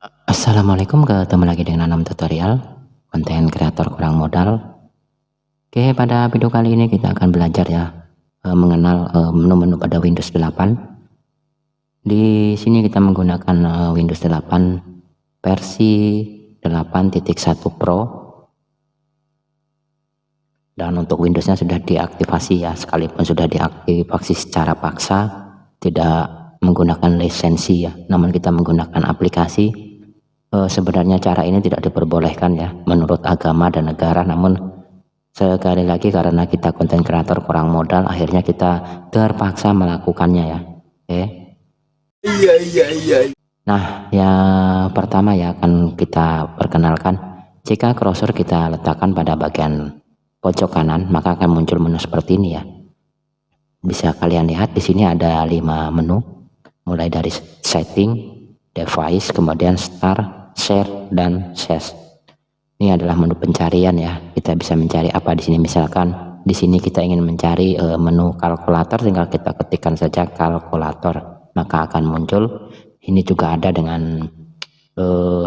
Assalamualaikum, ketemu lagi dengan Anam Tutorial, konten kreator kurang modal. Oke, pada video kali ini kita akan belajar ya, mengenal menu-menu pada Windows 8. Di sini kita menggunakan Windows 8 versi 8.1 Pro. Dan untuk Windowsnya sudah diaktifasi ya, sekalipun sudah diaktifasi secara paksa, tidak menggunakan lisensi ya, namun kita menggunakan aplikasi. Sebenarnya cara ini tidak diperbolehkan ya menurut agama dan negara, namun sekali lagi karena kita konten kreator kurang modal, akhirnya kita terpaksa melakukannya ya. Oke. Iya. Nah, yang pertama ya akan kita perkenalkan, jika cursor kita letakkan pada bagian pojok kanan, maka akan muncul menu seperti ini ya. Bisa kalian lihat di sini ada 5 menu, mulai dari setting, device, kemudian start, share, dan ses. Ini adalah menu pencarian ya. Kita bisa mencari apa di sini. Misalkan di sini kita ingin mencari menu kalkulator, tinggal kita ketikkan saja kalkulator, maka akan muncul. Ini juga ada dengan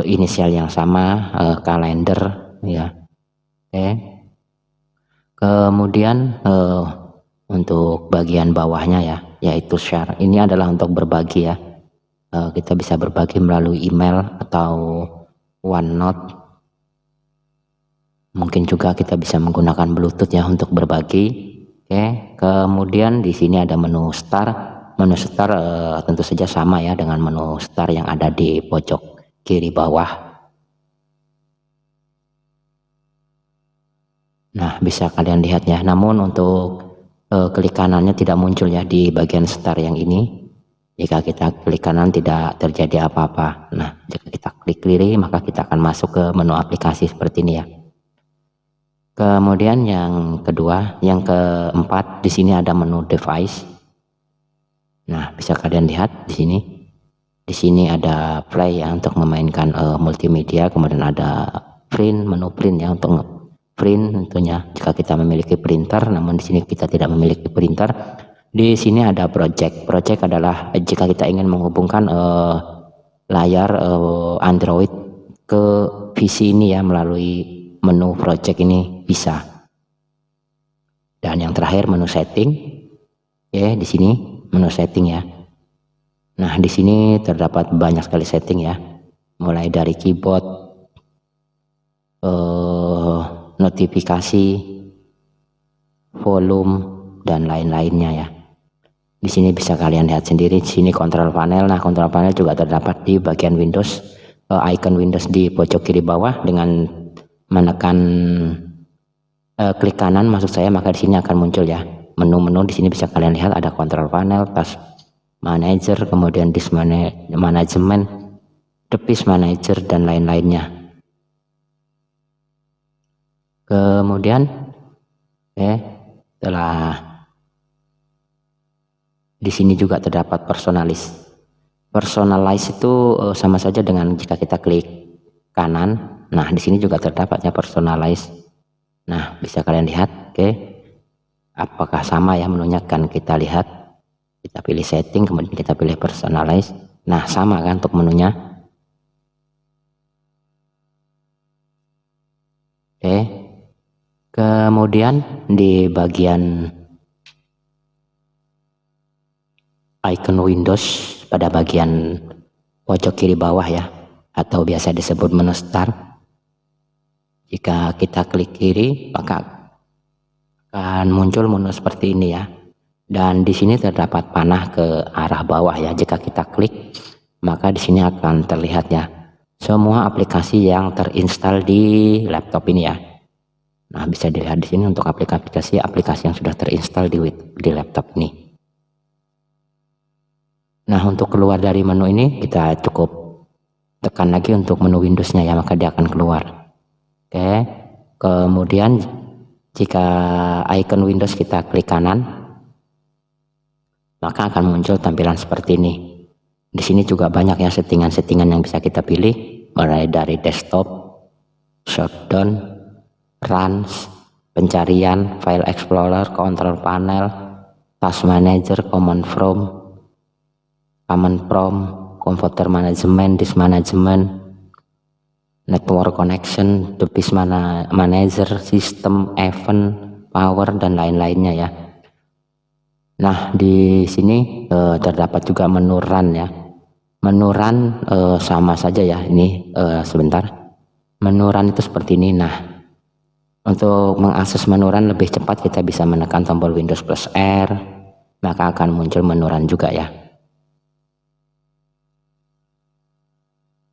inisial yang sama, kalender ya. Oke. Kemudian untuk bagian bawahnya ya, yaitu share. Ini adalah untuk berbagi ya. Kita bisa berbagi melalui email atau OneNote. Mungkin juga kita bisa menggunakan Bluetooth ya untuk berbagi. Oke, kemudian di sini ada menu start. Menu start tentu saja sama ya dengan menu start yang ada di pojok kiri bawah. Nah, bisa kalian lihat ya. Namun untuk klik kanannya tidak muncul ya di bagian start yang ini. Jika kita klik kanan tidak terjadi apa-apa. Nah, jika kita klik kiri maka kita akan masuk ke menu aplikasi seperti ini ya. Kemudian yang kedua, yang keempat, di sini ada menu device. Nah, bisa kalian lihat di sini. Di sini ada play ya untuk memainkan multimedia, kemudian ada print, menu print ya untuk print tentunya jika kita memiliki printer, namun di sini kita tidak memiliki printer. Di sini ada project. Project adalah jika kita ingin menghubungkan layar Android ke PC ini ya melalui menu project ini bisa. Dan yang terakhir menu setting. Ya, di sini menu setting ya. Nah, di sini terdapat banyak sekali setting ya. Mulai dari keyboard, notifikasi, volume, dan lain-lainnya ya. Di sini bisa kalian lihat sendiri. Di sini kontrol panel. Nah, kontrol panel juga terdapat di bagian Windows, icon Windows di pojok kiri bawah. Dengan menekan klik kanan maksud saya, maka di sini akan muncul ya menu-menu. Di sini bisa kalian lihat ada kontrol panel, task manager, kemudian disk management, device manager, dan lain-lainnya. Kemudian setelah di sini juga terdapat personalize. Personalize itu sama saja dengan jika kita klik kanan. Nah, di sini juga terdapat ya personalize. Nah, bisa kalian lihat, apakah sama ya menunya? Kan kita lihat, kita pilih setting, kemudian kita pilih personalize. Nah, sama kan untuk menunya. Kemudian di bagian icon Windows pada bagian pojok kiri bawah ya, atau biasa disebut menu start. Jika kita klik kiri maka akan muncul menu seperti ini ya. Dan di sini terdapat panah ke arah bawah ya. Jika kita klik maka di sini akan terlihat ya semua aplikasi yang terinstall di laptop ini ya. Nah, bisa dilihat di sini untuk aplikasi yang sudah terinstall di laptop ini. Nah, untuk keluar dari menu ini kita cukup tekan lagi untuk menu Windowsnya ya, maka dia akan keluar. Kemudian jika icon Windows kita klik kanan, maka akan muncul tampilan seperti ini. Di sini juga banyak ya settingan-settingan yang bisa kita pilih, mulai dari desktop, shutdown, runs, pencarian, file explorer, control panel, task manager, command prompt, komputer management, disk management, network connection, device manager, sistem, event, power, dan lain-lainnya ya. Nah, di sini terdapat juga menu run ya. Menu run sama saja ya, ini sebentar. Menu run itu seperti ini. Nah, untuk mengakses menu run lebih cepat kita bisa menekan tombol Windows plus R, maka akan muncul menu run juga ya.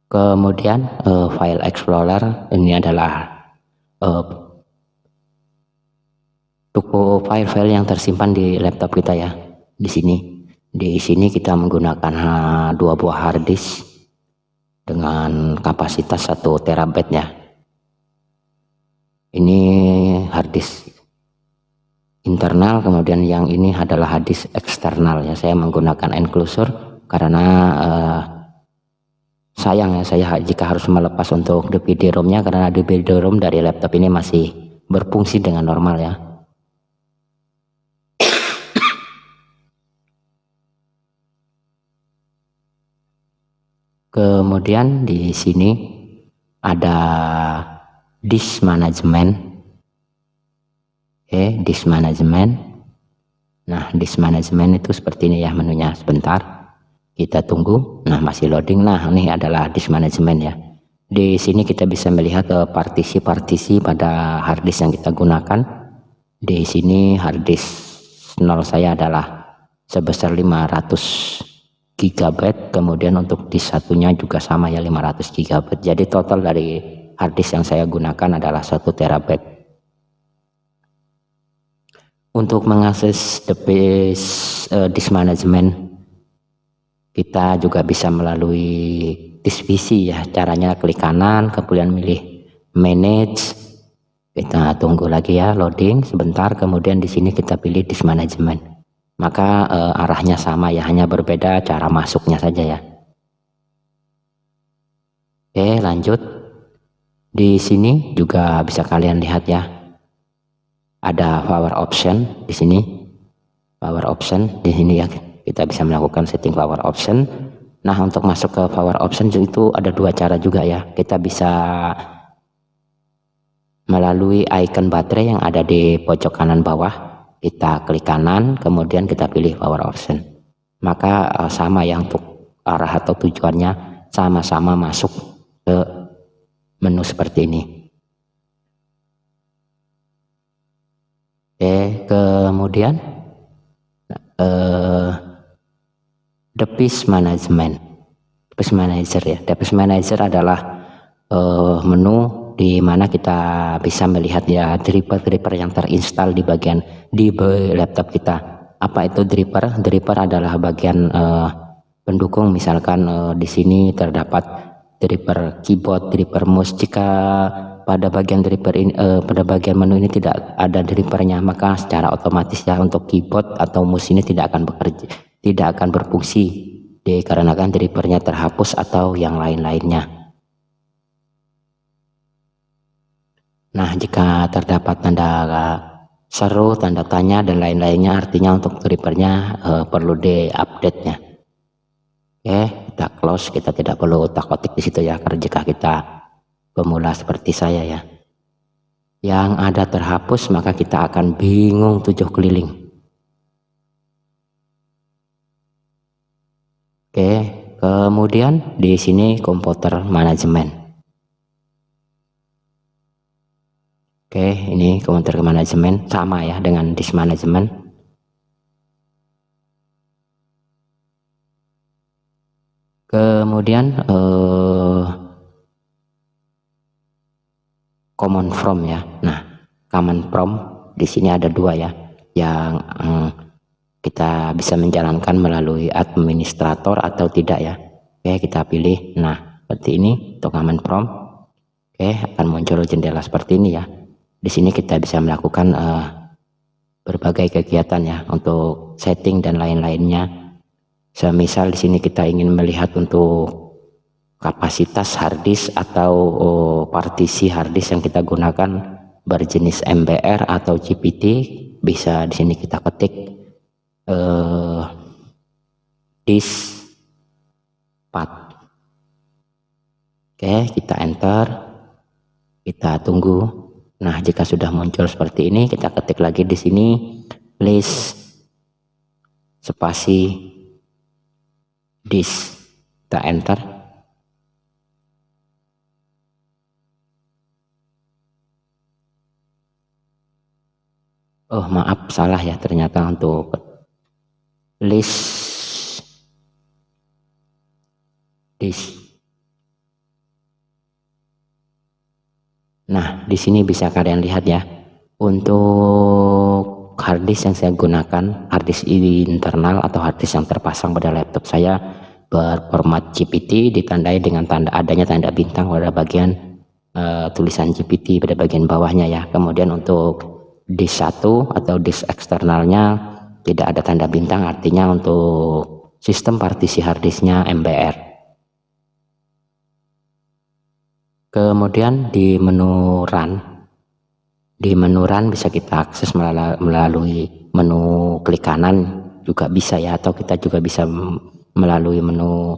Kemudian file explorer ini adalah tuku file-file yang tersimpan di laptop kita ya. Di sini kita menggunakan 2 buah hard disk dengan kapasitas 1 terabyte ya. Ini hard disk internal, kemudian yang ini adalah hard disk eksternal ya. Saya menggunakan enclosure karena sayang ya saya jika harus melepas untuk DVD-ROM-nya, karena DVD-ROM dari laptop ini masih berfungsi dengan normal ya. Kemudian di sini ada disk management. Disk management. Nah, disk management itu seperti ini ya menunya. Sebentar, kita tunggu. Nah, masih loading. Nah, ini adalah disk management ya. Di sini kita bisa melihat partisi-partisi pada hard disk yang kita gunakan. Di sini hard disk 0 saya adalah sebesar 500 GB, kemudian untuk disk satunya juga sama ya 500 GB. Jadi total dari hard disk yang saya gunakan adalah 1 terabyte. Untuk mengakses disk management kita juga bisa melalui disk PC ya. Caranya klik kanan, kemudian milih manage. Kita tunggu lagi ya loading sebentar, kemudian di sini kita pilih disk management. Maka arahnya sama ya, hanya berbeda cara masuknya saja ya. Oke, lanjut. Di sini juga bisa kalian lihat ya, ada power option di sini. Power option di sini ya, kita bisa melakukan setting power option. Nah, untuk masuk ke power option itu ada 2 cara juga ya. Kita bisa melalui icon baterai yang ada di pojok kanan bawah. Kita klik kanan, kemudian kita pilih power option. Maka sama ya, untuk arah atau tujuannya sama-sama masuk ke menu seperti ini. Oke, kemudian device management. Device manager ya. Device manager adalah menu di mana kita bisa melihat ya driver-driver yang terinstall di laptop kita. Apa itu driver? Driver adalah bagian pendukung. Misalkan di sini terdapat driver keyboard, driver mouse. Jika pada bagian driver ini, pada bagian menu ini tidak ada drivernya, maka secara otomatis ya untuk keyboard atau mouse ini tidak akan berfungsi dikarenakan drivernya terhapus atau yang lain-lainnya. Nah, jika terdapat tanda seru, tanda tanya, dan lain-lainnya, artinya untuk drivernya perlu di-update-nya. Oke, kita close, kita tidak perlu otak-otik di situ ya, karena jika kita pemula seperti saya ya, yang ada terhapus, maka kita akan bingung 7 keliling. Oke, kemudian di sini komputer manajemen. Oke, ini komputer manajemen sama ya dengan disk manajemen. Kemudian command prompt ya. Nah, command prompt di sini ada 2 ya, yang kita bisa menjalankan melalui administrator atau tidak ya. Oke, kita pilih. Nah, seperti ini untuk command prompt. Oke, akan muncul jendela seperti ini ya. Di sini kita bisa melakukan berbagai kegiatan ya untuk setting dan lain-lainnya. Semisal di sini kita ingin melihat untuk kapasitas hard disk atau partisi hard disk yang kita gunakan berjenis MBR atau GPT, bisa di sini kita ketik disk path. Oke, kita enter. Kita tunggu. Nah, jika sudah muncul seperti ini, kita ketik lagi di sini list spasi disk, kita enter. Oh maaf, salah ya, ternyata untuk list disk. Nah, di sini bisa kalian lihat ya, untuk harddisk yang saya gunakan, harddisk internal atau harddisk yang terpasang pada laptop saya berformat GPT, ditandai dengan adanya tanda bintang pada bagian tulisan GPT pada bagian bawahnya ya. Kemudian untuk disk 1 atau disk eksternalnya tidak ada tanda bintang, artinya untuk sistem partisi harddisknya MBR. Kemudian di menu run bisa kita akses melalui menu klik kanan juga bisa ya, atau kita juga bisa melalui menu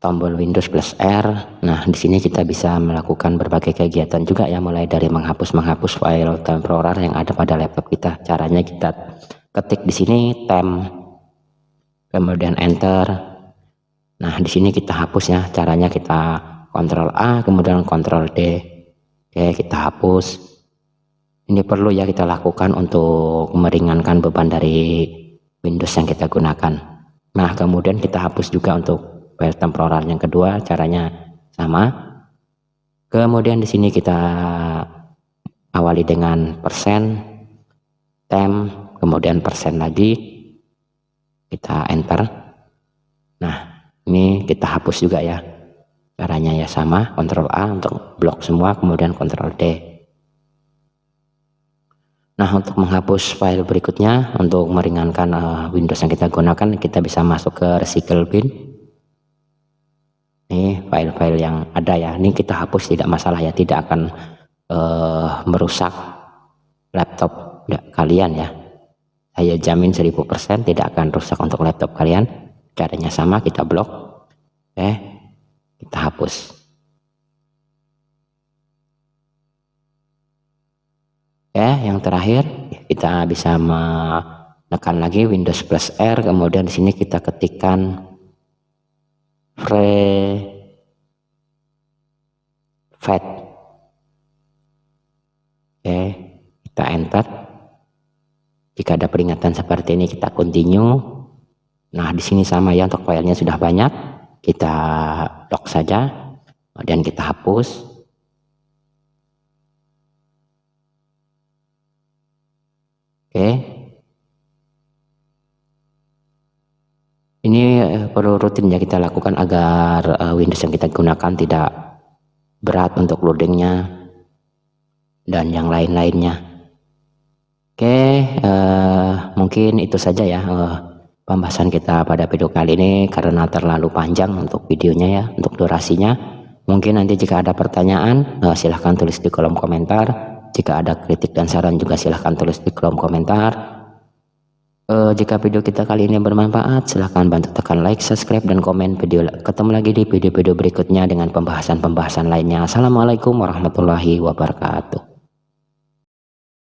tombol Windows plus R. Nah, di sini kita bisa melakukan berbagai kegiatan juga ya, mulai dari menghapus file temporer yang ada pada laptop kita. Caranya kita ketik di sini temp, kemudian enter. Nah, di sini kita hapus ya. Caranya kita Ctrl A kemudian Ctrl D. Oke, kita hapus. Ini perlu ya kita lakukan untuk meringankan beban dari Windows yang kita gunakan. Nah, kemudian kita hapus juga untuk file temporer yang kedua, caranya sama. Kemudian di sini kita awali dengan persen, temp, kemudian persen lagi, kita enter. Nah, ini kita hapus juga ya. Caranya ya sama, Ctrl A untuk blok semua, kemudian Ctrl D. Nah, untuk menghapus file berikutnya, untuk meringankan Windows yang kita gunakan, kita bisa masuk ke recycle bin. Ini file-file yang ada ya, ini kita hapus tidak masalah ya, tidak akan merusak laptop kalian ya. Saya jamin 1000% tidak akan rusak untuk laptop kalian. Caranya sama, kita blok. Oke. Kita hapus. Ya, yang terakhir kita bisa menekan lagi Windows plus R, kemudian di sini kita ketikkan fat. Oke, kita enter. Jika ada peringatan seperti ini kita continue. Nah, di sini sama ya, untuk filenya sudah banyak. Kita lock saja, kemudian kita hapus. Oke. Ini perlu rutin ya kita lakukan agar Windows yang kita gunakan tidak berat untuk loadingnya dan yang lain-lainnya. Oke, mungkin itu saja ya pembahasan kita pada video kali ini, karena terlalu panjang untuk videonya ya, untuk durasinya. Mungkin nanti jika ada pertanyaan silahkan tulis di kolom komentar. Jika ada kritik dan saran juga silahkan tulis di kolom komentar. Jika video kita kali ini bermanfaat, silahkan bantu tekan like, subscribe, dan komen video. Ketemu lagi di video-video berikutnya dengan pembahasan-pembahasan lainnya. Assalamualaikum warahmatullahi wabarakatuh.